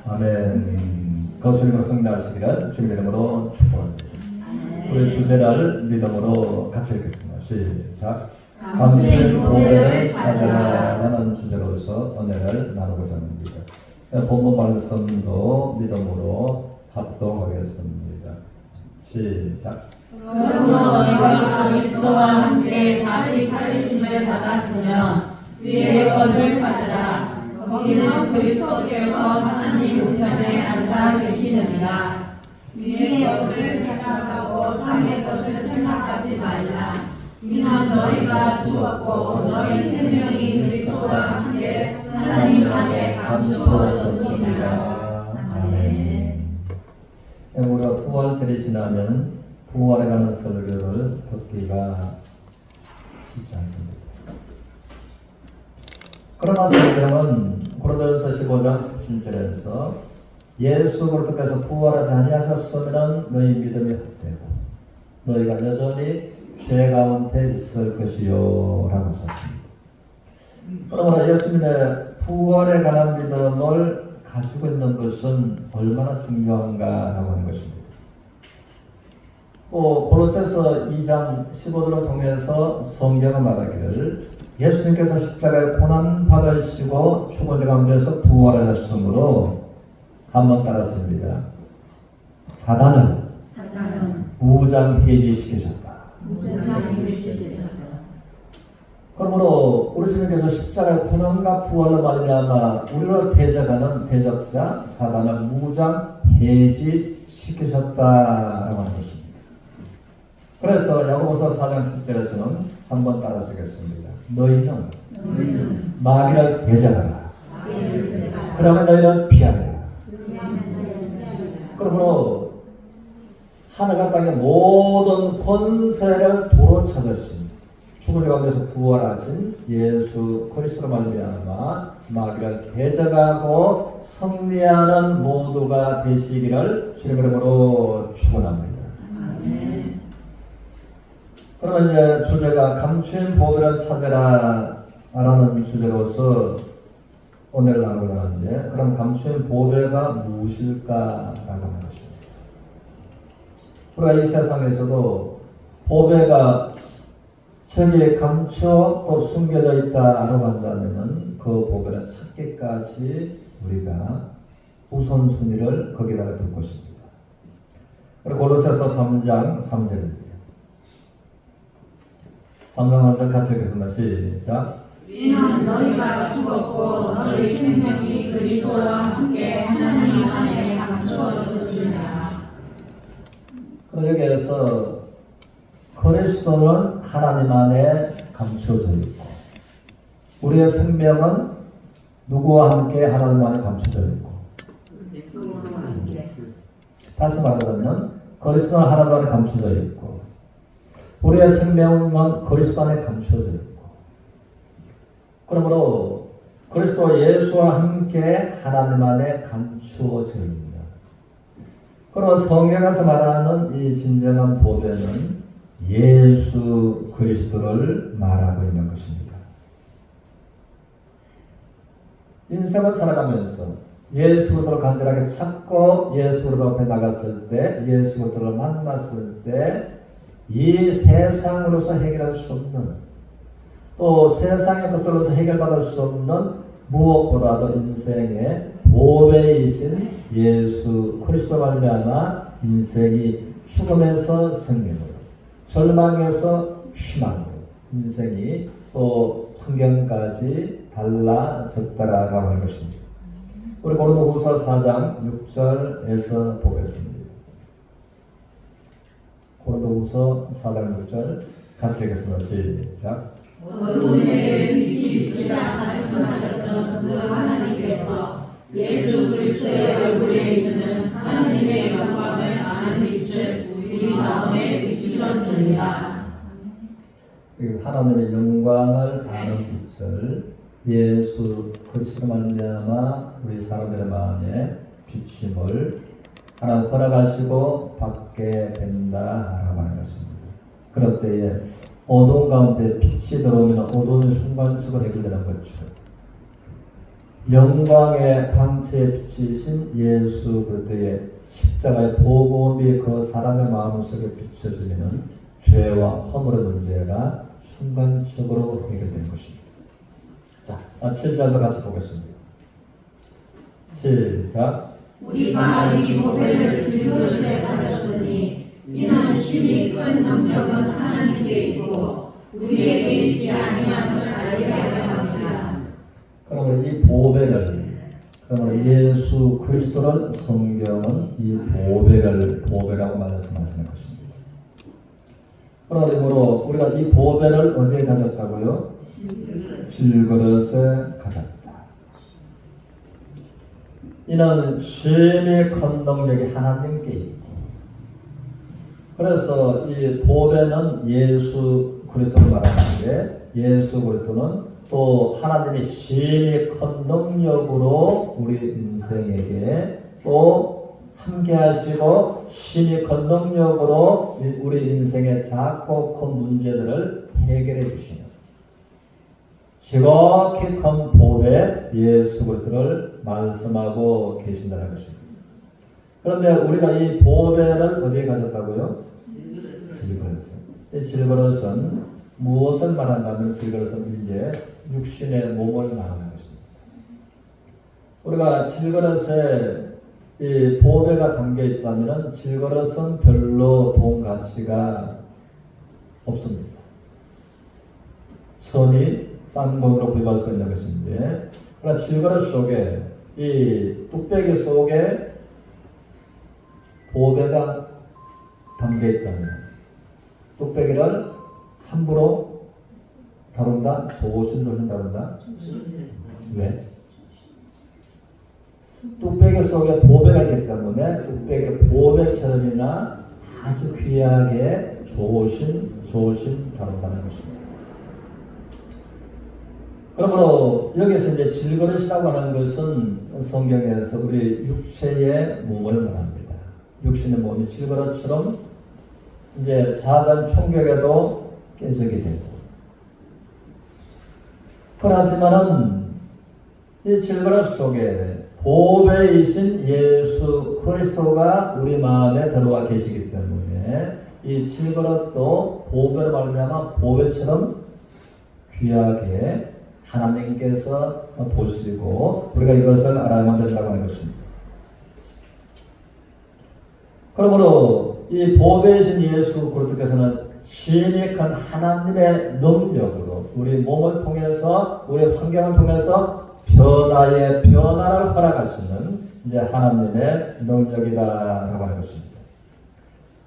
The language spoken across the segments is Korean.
아멘. 거슬리고 성나시기를 주님의 이름으로 축복합니다. 우리 주제를 믿음으로 같이 읽겠습니다. 시작. 감수의 보배를 찾아라는 주제로서 은혜를 나누고자 합니다. 본문 말씀도 믿음으로 합독하겠습니다. 시작. 그러므로 너희가 그리스도와 함께 다시 살리심을 받았으면 위의 것을 찾으라. 거기는 그리스도께서 하나님 우편에 앉아 계시느니라. 위의 것을 생각하고 땅의 것을 생각하지 말라. 이는 너희가 죽었고 너희 생명이 그리스도와 함께 하나님 안에 감추어졌습니다. 아멘. 우리가 부활절이 지나면 부활에 관한 설교를 듣기가 쉽지 않습니다. 그러나 성경은 고린도전서 15장 17절에서 예수 그리스도께서 부활하지 아니하셨으면 너희 믿음이 헛되고 너희가 여전히 죄 가운데 있을 것이요 라고 하셨습니다. 그러므로 예수님의 부활에 관한 믿음을 가지고 있는 것은 얼마나 중요한가라고 하는 것입니다. 또 골로새서 2장 15절을 통해서 성경은 말하기를 예수님께서 십자가에 고난 받으시고 죽은 자 가운데서 부활하셨으므로 한번 따랐습니다. 사단을 무장 해제시키셨다. 그러므로 우리 주님께서 십자가의 고난과 부활로 말미암아 우리를 대적하는 대적자 사단을 무장 해제시키셨다라고 하는 것입니다. 그래서 야고보서 4장 10절에서는 한번 따라서겠습니다. 너희는 마귀를 대적하라. 그러면 너희는 피하리라. 그러므로 하늘과 땅의 모든 권세를 도로 찾으신 죽은 자 가운데서 부활하신 예수 그리스도로 말미암아 마귀를 대적하고 승리하는 모두가 되시기를 주님의 이름으로 축원합니다. 그러면 이제 주제가 감추인 보배를 찾으라 라는 주제로서 오늘 나누고 하는데, 그럼 감추인 보배가 무엇일까라고 하는 것입니다. 우리가 이 세상에서도 보배가 저기에 감춰 또 숨겨져 있다라고 한다면 그 보배를 찾기까지 우리가 우선순위를 거기다가 둘 것입니다. 그리고 골로새서 3장 3절입니다. 3장 3절 같이 읽겠습니다. 시작. 이는 너희가 죽었고 너희 생명이 그리스도와 함께 하나님 안에 감추어졌으리라. 그럼 여기에서 그리스도는 하나님 안에 감춰져 있고 우리의 생명은 누구와 함께 하나님 안에 감춰져 있고, 다시 말하자면 그리스도는 하나님 안에 감춰져 있고 우리의 생명은 그리스도 안에 감춰져 있고, 그러므로 그리스도 예수와 함께 하나님 안에 감추어져 있습니다. 그러므로 성경에서 말하는 이 진정한 보배는 예수 그리스도를 말하고 있는 것입니다. 인생을 살아가면서 예수 그리스도를 간절하게 찾고 예수 그리스도 앞에 나갔을 때, 예수 그리스도를 만났을 때 이 세상으로서 해결할 수 없는, 또 세상의 것들로서 해결받을 수 없는 무엇보다도 인생의 보배이신 예수 그리스도 말미암아 인생이 죽음에서 생명으로, 절망에서 희망으로, 인생이 또 환경까지 달라졌다라고 하는 것입니다. 우리 고린도후서 4장 6절에서 보겠습니다. 고린도후서 4장 6절 같이 읽겠습니다. 시작. 어둠에 빛이 비치라 말씀하셨던 그 하나님께서 예수 그리스도의 얼굴에 있는 하나님의 영광을 아는 빛을 우리 마음에 비추셨느니라. 하나님의 영광을 아는 빛을 예수 그리스도 말미암아 우리 사람들의 마음에 비침을 하나님 허락하시고 받게 된다라고 하는 것입니다. 그럴 때에 어두운 가운데 빛이 들어오면 어두운 순간적으로 해결되는 것처럼 영광의 광채에 비치신 예수 그리스도의 십자가의 복음이 그 사람의 마음속에 비춰지면 죄와 허물의 문제가 순간적으로 해결되는 것입니다. 자, 7절도 같이 보겠습니다. 시작. 우리가 이 보배를 질그릇에 가졌으니 이는 심히 큰 능력은 하나님께 있고 우리에게 있지 아니함을 알게 하려 함이라. 그러므로 이 보배를, 그러므로 예수 그리스도를 성경은 이 보배라고 말씀하시는 것입니다. 그러므로 우리가 이 보배를 어디에 가졌다고요? 질그릇에 가졌다. 이는 심히 큰 능력이 하나님께 있고, 그래서 이 보배는 예수 그리스도를 말하는데, 예수 그리스도는 또 하나님이 심히 큰 능력으로 우리 인생에게 또 함께 하시고 심히 큰 능력으로 우리 인생의 작고 큰 문제들을 해결해 주시는 지극히 큰 보배 예수 그리스도를 말씀하고 계신다는 것입니다. 그런데 우리가 이 보배를 어디에 가졌다고요? 질그릇에. 이 질그릇은 무엇을 말한다면 질그릇은 이제 육신의 몸을 말하는 것입니다. 우리가 질그릇에 이 보배가 담겨 있다면 질그릇은 별로 돈 가치가 없습니다. 선이 싼 돈으로 구입할 수 있는 것인데, 그러나 질그릇 속에 이 뚝배기 속에 보배가 담겨 있다면 뚝배기를 함부로 다룬다? 조심조심 다룬다? 왜? 뚝배기 속에 보배가 있기 때문에 뚝배기를 보배처럼이나 아주 귀하게 조심 다룬다는 것입니다. 그러므로 여기서 이제 질그릇이라고 하는 것은 성경에서 우리 육체의 몸을 말합니다. 육신의 몸이 질그릇처럼 이제 작은 충격에도 깨지게 되고, 그렇지만은 이 질그릇 속에 보배이신 예수 그리스도가 우리 마음에 들어와 계시기 때문에 이 질그릇도 보배로 말미암아 보배처럼 귀하게 하나님께서 보시고 우리가 이것을 알아야만 된다고 하는 것입니다. 그러므로 이 보배이신 예수 그리스도께서는 심히 큰 하나님의 능력으로 우리 몸을 통해서 우리 환경을 통해서 변화를 허락하시는 이제 하나님의 능력이다라고 하는 것입니다.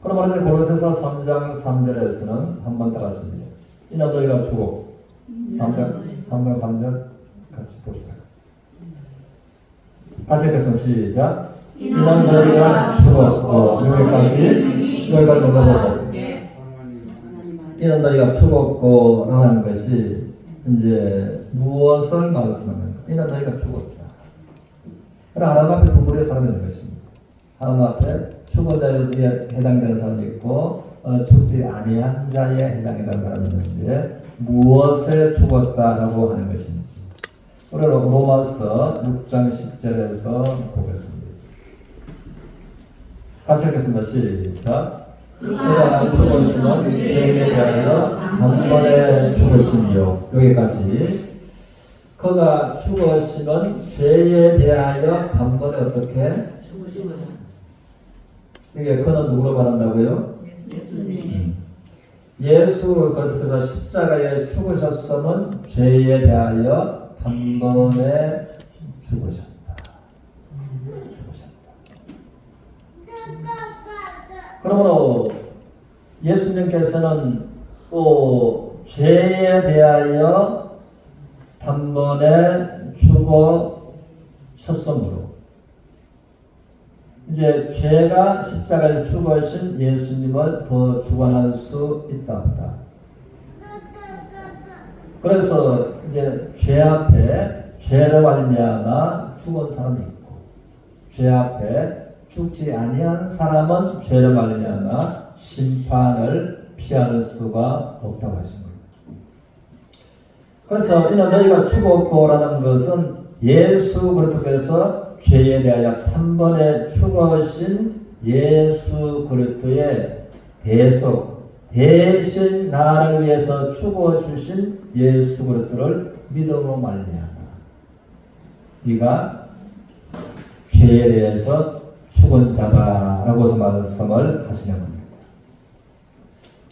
그러므로 이제 고린도서 3장 3절에서는 한번 따라했습니다. 이는 너희가 죽었고 3장 3절 같이 보시다. 같이 읽겠습니다. 시작. 이는 너희가 죽었고 여기까지 너희가 넘어가고 이는 너희가 죽었고 라는 것이 이제 무엇을 말씀하는 이는 너희가 죽었다. 그러나 하나님 앞에 두 부류의 사람이 있는 것입니다. 하나님 앞에 죽은 자에 해당되는 사람이 있고 죽지 아니한 자에 해당되는 사람이 있는데 무엇에 죽었다라고 하는 것인지 우리 로마서 6장 10절에서 보겠습니다. 같이 읽겠습니다. 시작. 그가 죽으시면 죄에 대하여 단번에 죽으시며 여기까지 그가 죽으시면 죄에 대하여 단번에 어떻게 이게 그는 누구로 말한다고요? 예수 그리스도께서 십자가에 죽으셨으면 죄에 대하여 단번에 죽으셨다. 그러므로 예수님께서는 또 죄에 대하여 단번에 죽으셨으므로 이제 죄가 십자가에 죽으신 예수님을 더 주관할 수 있다 없다. 그래서 이제 죄 앞에 죄를 말미암아 죽은 사람이 있고 죄 앞에 죽지 아니한 사람은 죄를 말미암아 심판을 피할 수가 없다고 하신 겁니다. 그래서 이는 너희가 죽었고라는 것은 예수 그리스도께서 죄에 대하여 단번에 죽으신 예수 그리스도의 대신 나를 위해서 죽어주신 예수 그리스도를 믿음으로 말미암아 네가 죄에 대해서 죽은 자다라고서 말씀을 하시는 겁니다.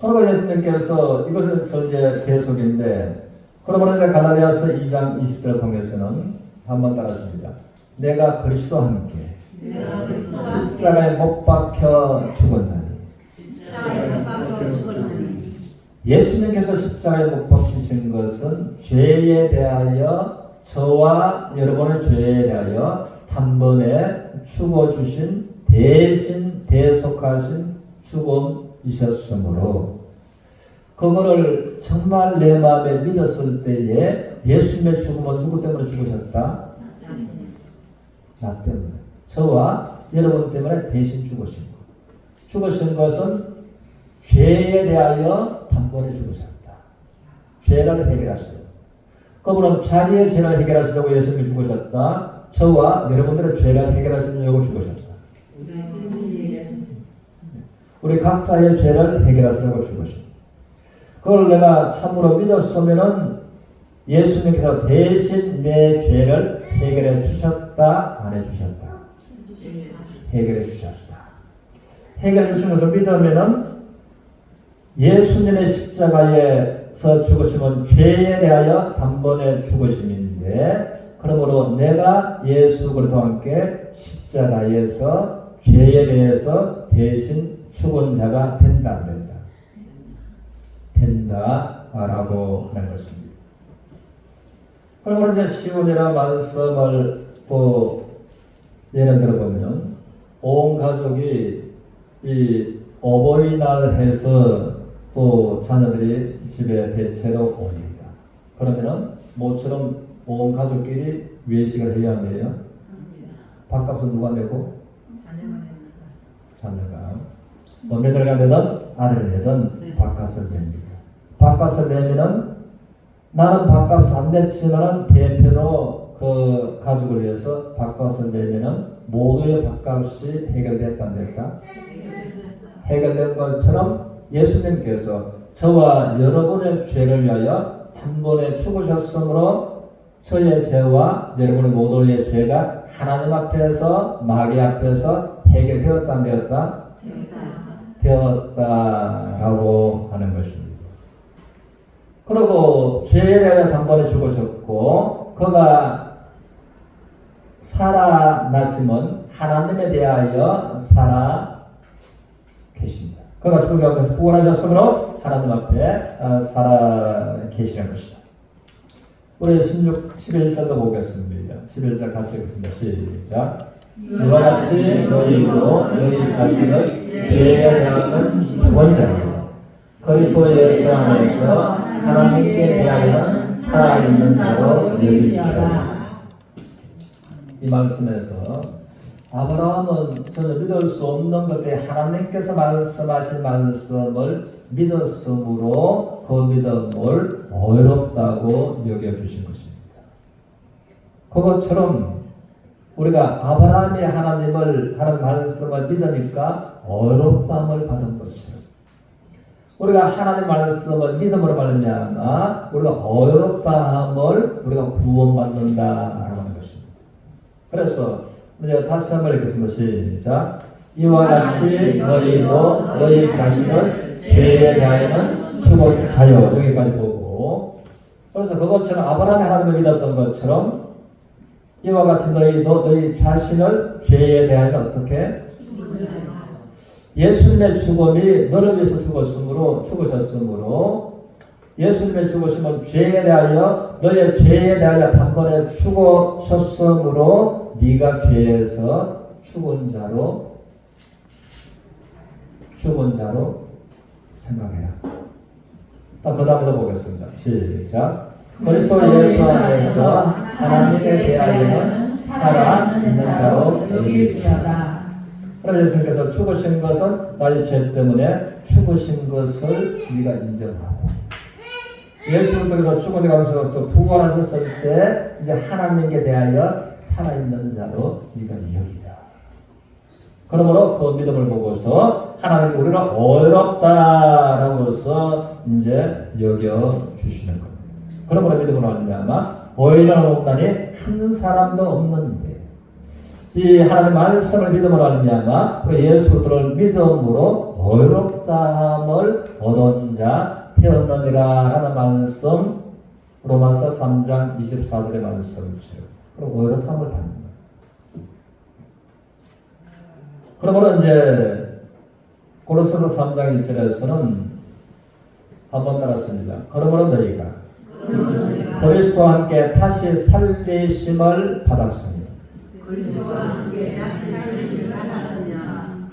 그러고 예수님께서 이것은 이제 계속인데, 그러므로 이제 갈라디아서 2장 20절 통해서는 한번 따라하십니다. 내가 그리스도와 함께 십자가에 못 박혀 죽은 자니. 예수님께서 십자가에 못 박히신 것은 죄에 대하여, 저와 여러분의 죄에 대하여 단번에 죽어주신 대신 대속하신 죽음이셨으므로, 그거를 정말 내 마음에 믿었을 때에 예수님의 죽음은 누구 때문에 죽으셨다? 나 때문에, 저와 여러분 때문에 대신 죽으신 것. 죽으신 것은 죄에 대하여 단번에 죽으셨다. 죄를 해결하시려고. 그분은 자기의 죄를 해결하시려고 예수님이 죽으셨다. 저와 여러분들의 죄를 해결하시려고 죽으셨다. 우리 각자의 죄를 해결하시려고 죽으셨다. 그걸 내가 참으로 믿었으면은 예수님께서 대신 내 죄를 해결해 주셨다, 안 해 주셨다? 해결해 주셨다. 해결해 주신 것을 믿으면은 예수님의 십자가에서 죽으심은 죄에 대하여 단번에 죽으심인데, 그러므로 내가 예수 그리스도와 함께 십자가에서 죄에 대해서 대신 죽은 자가 된다, 안 된다? 된다라고 하는 것입니다. 그러므로 이제 시온이라는 말씀을 예를 들어 보면, 온 가족이 이 어버이날 해서 또 자녀들이 집에 대체로 옵니다. 그러면은 모처럼 온 가족끼리 외식을 해야 하네요. 밥값은 누가 내고? 자녀가. 뭐 며느리가 내든 아들이 내든 밥값을 냅니다. 밥값을 내면은 나는 밥값을 안 냈지만은 대표로 그 가족을 위해서 밥값을 내면은 모두의 밥값이 해결됐다, 안 됐다? 해결된 것처럼 예수님께서 저와 여러분의 죄를 위하여 단번에 죽으셨으므로 저의 죄와 여러분의 모두의 죄가 하나님 앞에서, 마귀 앞에서 해결되었다, 안 되었다? 되었다라고 하는 것입니다. 그리고 죄에 대하여 단번에 죽으셨고, 그가 살아나심은 하나님에 대하여 살아 계십니다. 그가 죽은 가운데서 구원하셨으므로 하나님 앞에 살아 계시는 것이다. 우리 11절도 보겠습니다. 11절 같이 읽겠습니다. 시작. 이와 같이 너희도 너희 자신을 죄에 대하여 죽은 자요 그리스도 예수 안에서 하나님께 대하여 살아있는 자로 여기시라. 이 말씀에서 아브라함은 전혀 믿을 수 없는 것에 하나님께서 말씀하신 말씀을 믿었으므로 그 믿음을 어렵다고 여겨주신 것입니다. 그것처럼 우리가 아브라함이 하나님을 하는 말씀을 믿으니까 어렵다함을 받은 것처럼 우리가 하나님 말씀을 믿음으로 말미암아 우리가 어렵다함을 우리가 구원받는다라고 하는 것입니다. 그래서 이제 다시 한번 읽겠습니다. 시작. 이와 같이 너희도 너희 자신을 죄에 대하여는 죽은 자요. 여기까지 보고, 그래서 그것처럼 아브라함이 하나님을 믿었던 것처럼 이와 같이 너희도 너희 자신을 죄에 대하여는 어떻게? 예수님의 죽음이 너를 위해서 죽으셨으므로 예수님의 죽으심은 죄에 대하여 너의 죄에 대하여 단번에 죽으셨으므로 네가 죄에서 죽은 자로 생각해라. 그 다음에도 보겠습니다. 시작. 그리스도 예수 안에서 하나님에 대하여는 살아있는 자로 여기시라. 그래서 예수님께서 죽으신 것은 나의 죄 때문에 죽으신 것을 네가 인정하고 예수를 통해서 죽은 데 가서 부활하셨을 때 이제 하나님께 대하여 살아있는 자로 우리가 여기다. 그러므로 그 믿음을 보고서 하나님이 우리가 어렵다라고 해서 이제 여겨 주시는 겁니다. 그러므로 믿음을 말미암아 의인은 없나니 한 사람도 없는데 이 하나님의 말씀을 믿음을 말미암아 우리 예수를 믿음으로 어렵다함을 얻은 자 되었느니라 라는 말씀 로마서 3장 24절의 말씀이죠. 그럼 어렵함을 받는 거예요. 그러므로 이제 고린도서 3장 1절에서는 한번 따랐습니다. 그러므로 너희가 그리스도와 함께 다시 살리심을 받았으니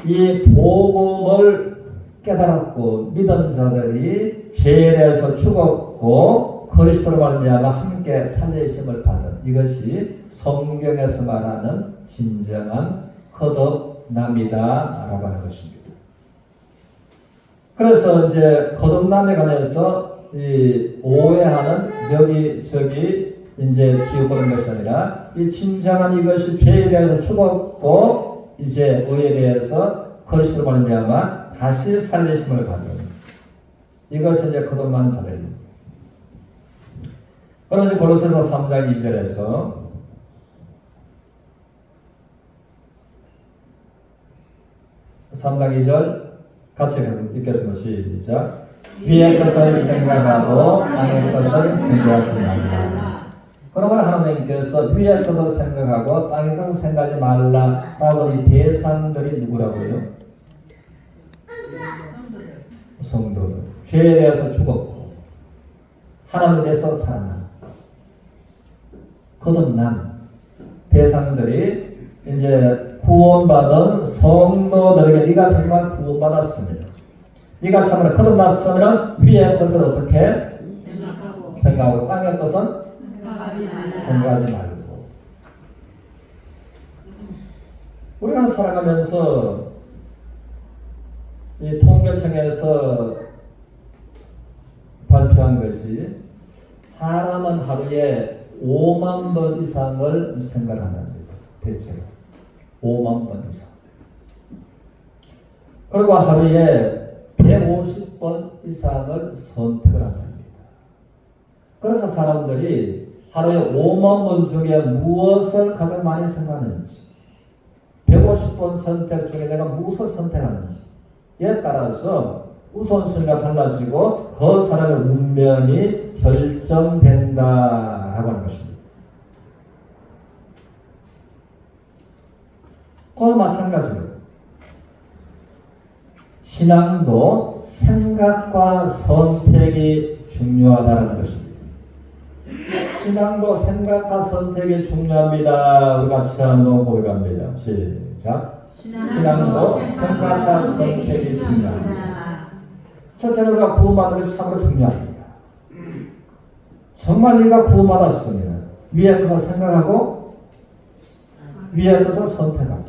이 복음을 깨달았고 믿은 자들이 죄에 대해서 죽었고 그리스도로 말미암아 함께 살리심을 받은 이것이 성경에서 말하는 진정한 거듭남이다라고 하는 것입니다. 그래서 이제 거듭남에 관해서 이 오해하는 여기저기 이제 기억하는 것이 아니라 이 진정한 이것이 죄에 대해서 죽었고 이제 의에 대해서 그리스도로 말미암아 다시 살리심을 받은 이것이 이제 거듭난 자들입니다. 그러면 이제 고린도서 3장 2절에서 같이 읽겠습니다. 시작. 위의 것을 생각하고 땅의 것을 생각하지 말라. 그러므로 하나님께서 위의 것을 생각하고 땅의 것을 생각하지 말라라고 이 대상들이 누구라고요? 성도들. 죄에 대해서 죽었고 하나님에 대해서 살아난 거듭난 대상들이 이제 구원받은 성도들에게 네가 정말 구원받았습니다. 네가 참으로 거듭났으면 위의 것을 어떻게 생각하고 땅의 것은 생각하지 말고. 우리가 살아가면서 이 통계청에서 발표한 것이 사람은 하루에 5만 번 이상을 생각한답니다. 대체로 5만 번 이상. 그리고 하루에 150번 이상을 선택을 한답니다. 그래서 사람들이 하루에 5만 번 중에 무엇을 가장 많이 생각하는지 150번 선택 중에 내가 무엇을 선택하는지에 따라서 우선순위가 달라지고 그 사람의 운명이 결정된다라고 하는 것입니다. 그와 마찬가지로 신앙도 생각과 선택이 중요하다는 것입니다. 신앙도 생각과 선택이 중요합니다. 우리 같이 한번 고백합니다. 시작. 신앙도 생각과 선택이 중요합니다. 첫째는 우리가 구원받는 것이 참으로 중요합니다. 정말 네가 구원받았으면 위의 것을 생각하고 위의 것을 선택하고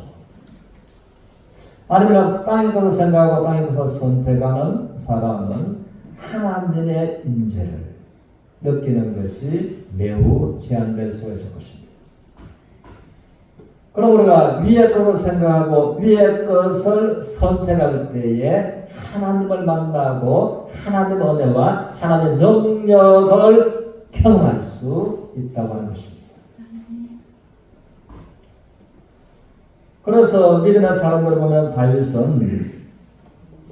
아니면 땅의 것을 생각하고 땅의 것을 선택하는 사람은 하나님의 임재를 느끼는 것이 매우 제한될 수가 있을 것입니다. 그럼 우리가 위의 것을 생각하고 위의 것을 선택할 때에 하나님을 만나고 하나님의 은혜와 하나님의 능력을 경험할 수 있다고 하는 것입니다. 그래서 믿음의 사람들을 보면 다윗은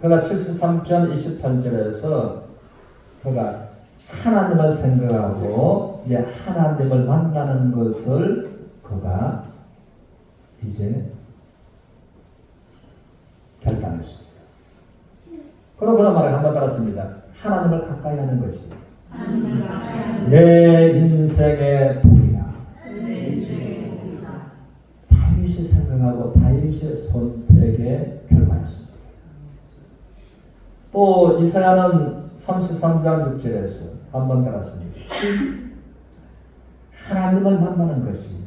그가 73편 28절에서 그가 하나님을 생각하고 이제 하나님을 만나는 것을 그가 이제 결단했습니다. 그리고 그런 말을 한번 따랐습니다. 하나님을 가까이 하는 것이 내 인생의 복이다. 다윗이 생각하고 다윗의 선택의 결과였습니다. 또 이사야는 33장 6절에서 한번 따랐습니다. 하나님을 만나는 것이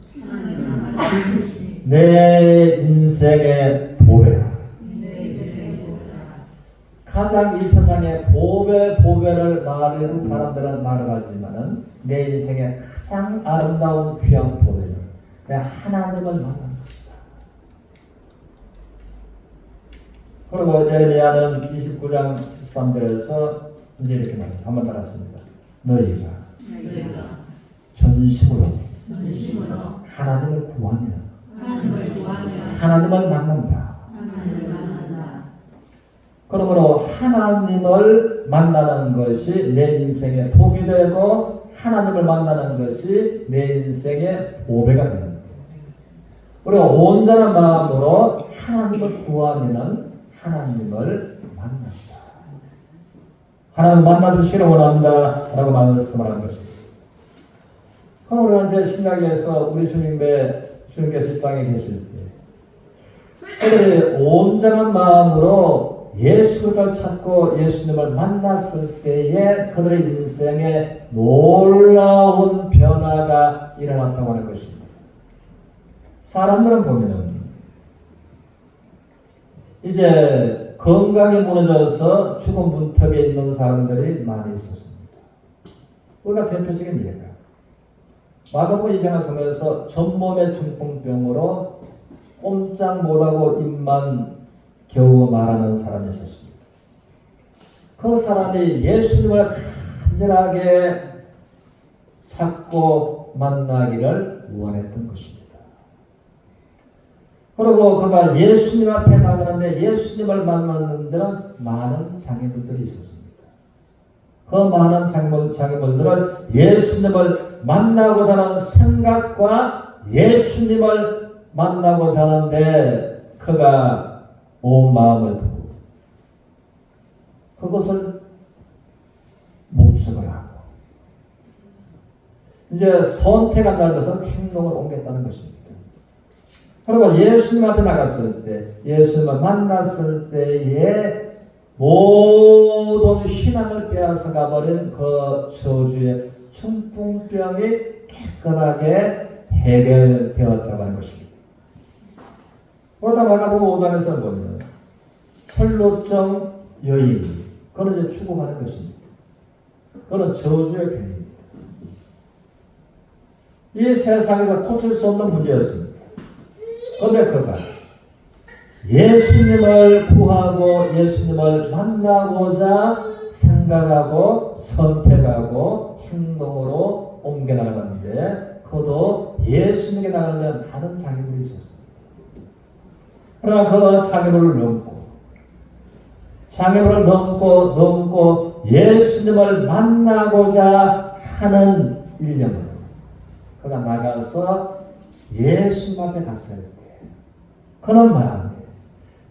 내 인생의 보배다. 가장 이 세상에 보배를 말하는 사람들은 말을 하지만은 내 인생에 가장 아름다운 귀한 보배는 내가 하나님을 만난 것이다. 그리고 예레미야는 29장 13절에서 이제 이렇게 말합니다. 한번 따라했습니다. 너희가 전심으로 하나님을 구하면 하나님을 만난다. 그러므로 하나님을 만나는 것이 내 인생의 복이 되고 하나님을 만나는 것이 내 인생의 보배가 되는 거예요. 우리가 온전한 마음으로 하나님을 구하면 하나님을 만난다. 하나님 만나주시기를 원한다 라고 말씀을 한 것입니다. 그럼 우리가 이제 신약에서 우리 주님께서 이 땅에 계실 때 그들이 온전한 마음으로 예수를 찾고 예수님을 만났을 때에 그들의 인생에 놀라운 변화가 일어났다고 하는 것입니다. 사람들은 보면은 이제 건강이 무너져서 죽음 문턱에 있는 사람들이 많이 있었습니다. 우리가 대표적인 예가 마가복음 2장을 통해서 전몸의 중풍병으로 꼼짝 못하고 입만 겨우 말하는 사람이 있었습니다. 그 사람이 예수님을 간절하게 찾고 만나기를 원했던 것입니다. 그리고 그가 예수님 앞에 나가는데 예수님을 만나는 데는 많은 장애물들이 있었습니다. 그 많은 장애물들을 예수님을 만나고자 하는 생각과 예수님을 만나고자 하는데 그가 온 마음을 두고 그것을 목적을 하고 이제 선택한다는 것은 행동을 옮겼다는 것입니다. 그리고 예수님 앞에 나갔을 때 예수님을 만났을 때에 모든 신앙을 빼앗아가 버린 그 저주의 중풍병이 깨끗하게 해결되었다고 하는 것입니다. 그러다 마가복음 5장에서 보면 혈루증 여인 그는 이제 죽어가는 것입니다. 그는 저주의 병입니다. 이 세상에서 고칠 수 없는 문제였습니다. 그런데 그가 예수님을 구하고 예수님을 만나고자 생각하고 선택하고 행동으로 옮겨나가는데 그도 예수님에게 나가는 데는 많은 장애물이 있었습니다. 그러나 그 장애물을 넘고 예수님을 만나고자 하는 일념으로 그가 나가서 예수님 앞에 갔을 때 그는 말합니다.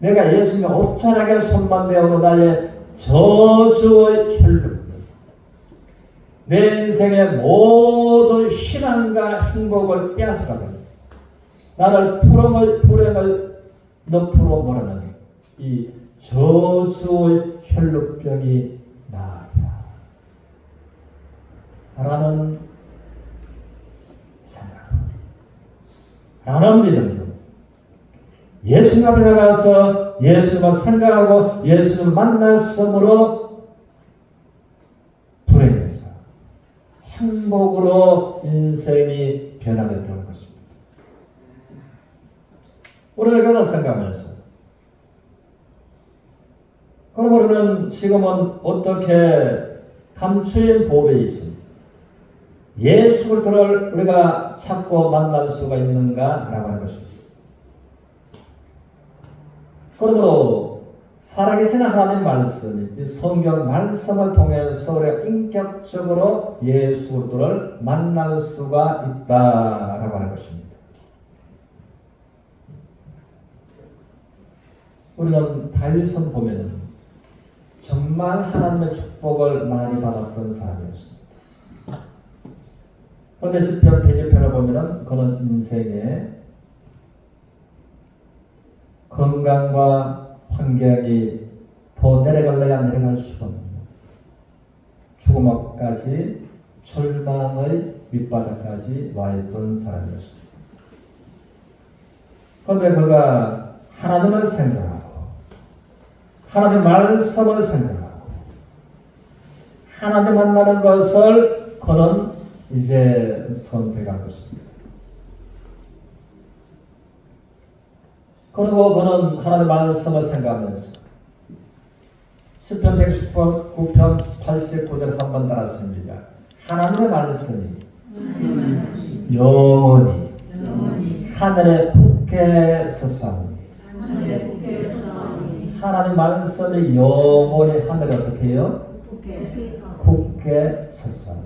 내가 예수님의 옷자락에 손만 대어도 나의 저주의 혈루 내 인생의 모든 신앙과 행복을 빼앗아가는 나를 불행을 늪으로 몰아넣는 이 저주의 혈루병이 나야 라는 생각 라는 믿음으로 예수님 앞에 나가서 예수님을 생각하고 예수님을 만났으므로 불행해서 행복으로 인생이 변화됐다는 것입니다. 우리는 그것을 생각하면서 그럼 우리는 지금은 어떻게 감추인 보배에 있습니다. 예수 그리스도를 우리가 찾고 만날 수가 있는가 라고 하는 것입니다. 그러므로 살아계신 하나님 말씀이 성경 말씀을 통해서 우리가 인격적으로 예수 그리스도를 만날 수가 있다라고 하는 것입니다. 우리는 다윗을 보면은 정말 하나님의 축복을 많이 받았던 사람이었습니다. 그런데 시편 102편을 보면은 그는 인생에 건강과 환경이 더 내려갈래야 내려갈 수가 없는 죽음 앞까지 절망의 밑바닥까지 와 있던 사람이었습니다. 그런데 그가 하나님을 생각하고 하나님 말씀을 생각하고 하나님 만나는 것을 그는 이제 선택한 것입니다. 그리고 그는 하나님 말씀을 생각하면서 시편 119편 89절 3번 따랐습니다. 하나님의 말씀이 영원히 하늘에 굳게 섰사오니 하나님 말씀이 영원히 하늘에 어떻게 해요? 굳게 섰사오니.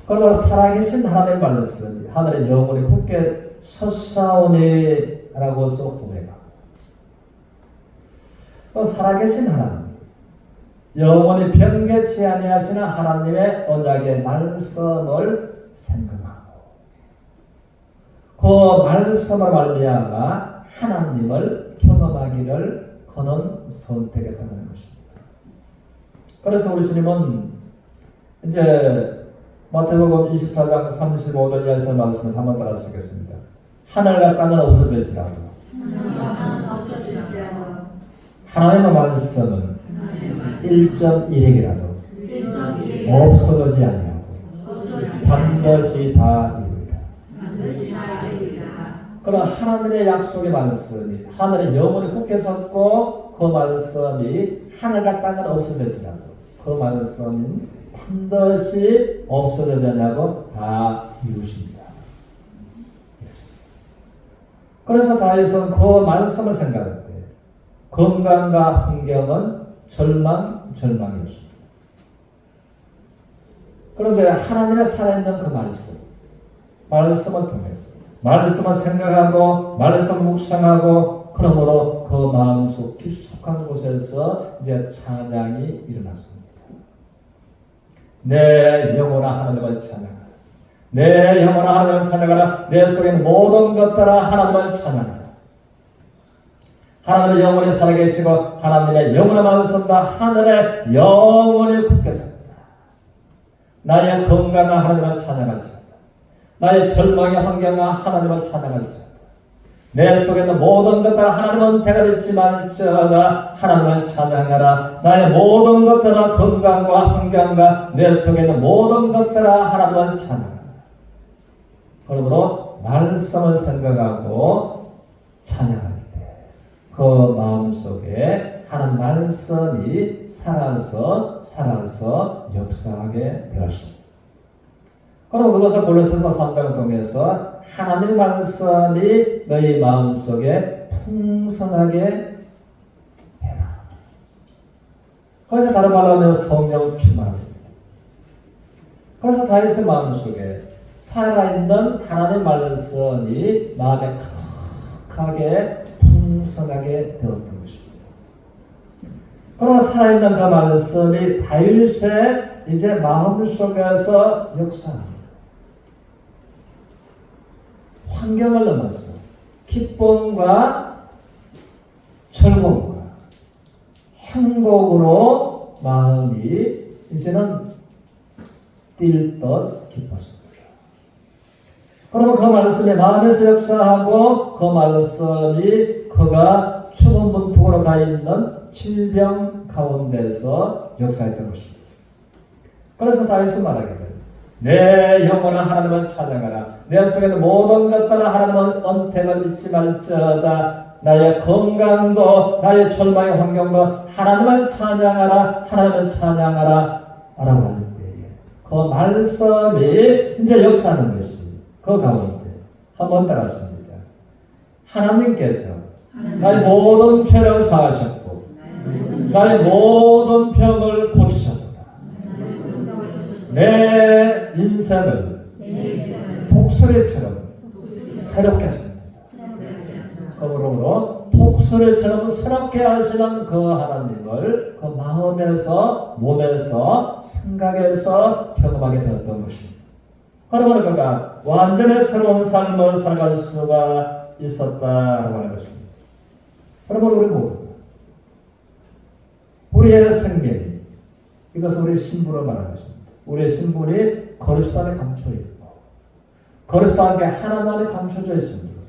그러므로 살아계신 하나님의 말씀이 하늘에 영원히 굳게 섰사오니 라고서 고백하고 또 살아계신 하나님 영원히 변개치 아니하시는 하나님의 언약의 말씀을 생각하고 그 말씀을 말미암아 하나님을 경험하기를 그는 선택했다는 것입니다. 그래서 우리 주님은 이제 마태복음 24장 35절 이하에서 말씀을 한번 따라 쓰겠습니다. 하늘과 땅은 없어질지라도 하나님의 말씀은 1.1핵이라도 없어지지 아니하고 반드시 다 이루리라. 그런 하나님의 약속의 말씀이 하늘에 영원히 굳게 섰고 그 말씀이 하늘과 땅은 없어질지라도 그 말씀은 반드시 없어지지 아니하고 다 이루십니다. 그래서 다윗은 그 말씀을 생각할 때 건강과 환경은 절망이었습니다. 그런데 하나님의 살아있는 그 말씀을 통해서 말씀을 생각하고 말씀을 묵상하고 그러므로 그 마음속 깊숙한 곳에서 이제 찬양이 일어났습니다. 내 영혼아 하나님을 찬양하라. 내 영혼아 하나님을 찬양하라. 내 속에 있는 모든 것들아 하나님을 찬양하라. 하나님의 영혼이 살아계시고 하나님의 영혼의 말씀과 하늘에 영원히 굳게 섰다. 나의 건강한 하나님을 찬양할지어다. 나의 절망의 환경과 하나님을 찬양할지어다. 내 속에 있는 모든 것들 하나님은 대가리치 말지어다. 하나님을 찬양하라. 나의 모든 것들아 건강과 환경과 내 속에 있는 모든 것들아 하나님을 찬양하라. 그러므로 말씀을 생각하고 찬양할 때 그 마음속에 하나님 말씀이 살아서 역사하게 되었습니다. 그럼 그것을 골로새서 3장을 통해서 하나님의 말씀이 너희 마음속에 풍성하게 해라. 그래서 다른 말로 하면 성령 충만합니다. 그래서 다윗의 마음속에 살아있는 하나님의 말씀이 마음에 가득하게 풍성하게 되었던 것입니다. 그러나 살아있는 그 말씀이 다윗의 이제 마음속에서 역사합니다. 환경을 넘어서 기쁨과 즐거움과 행복으로 마음이 이제는 뛸 듯 기뻤습니다. 그러면 그 말씀이 마음에서 역사하고 그 말씀이 그가 죽은 문턱으로 가 있는 질병 가운데서 역사했던 것입니다. 그래서 다윗은 말하게 돼요. 내 영혼아 하나님을 찬양하라. 내 속에 있는 모든 것들아 하나님은 언택을 잊지 말지어다. 나의 건강도 나의 절망의 환경도 하나님을 찬양하라. 하나님을 찬양하라 라고 할 때에 그 말씀이 이제 역사하는 것이 그 가운데 한번 따라하십니다. 하나님께서 나의 모든 죄를 사하셨고 나의 모든 병을 고치셨다. 내 인생을 독수리처럼 새롭게 하십니다. 그러므로 독수리처럼 새롭게 하시는 그 하나님을 그 마음에서 몸에서 생각에서 경험하게 되었던 것입니다. 그러므로 그가 완전히 새로운 삶을 살아갈 수가 있었다라고 하는 것입니다. 그러므로 우리 모두 우리의 생명이 이것은 우리의 신분을 말하는 것입니다. 우리의 신분이 그리스도 안에 감춰 있고 그리스도 안에 하나님 안에 감춰져 있습니다.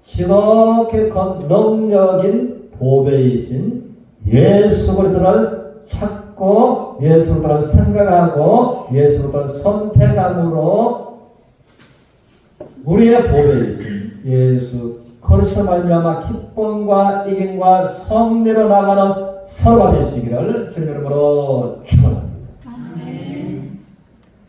지극히 능력인 보배이신 예수 그리스도를 찾고 예수 그리스도를 생각하고 예수 그리스도를 선택함으로 우리의 보배이신 예수 그리스도 말미암아 기쁨과 이김과 성리로 나가는 서로가 되시기를 주님으로 축원합니다.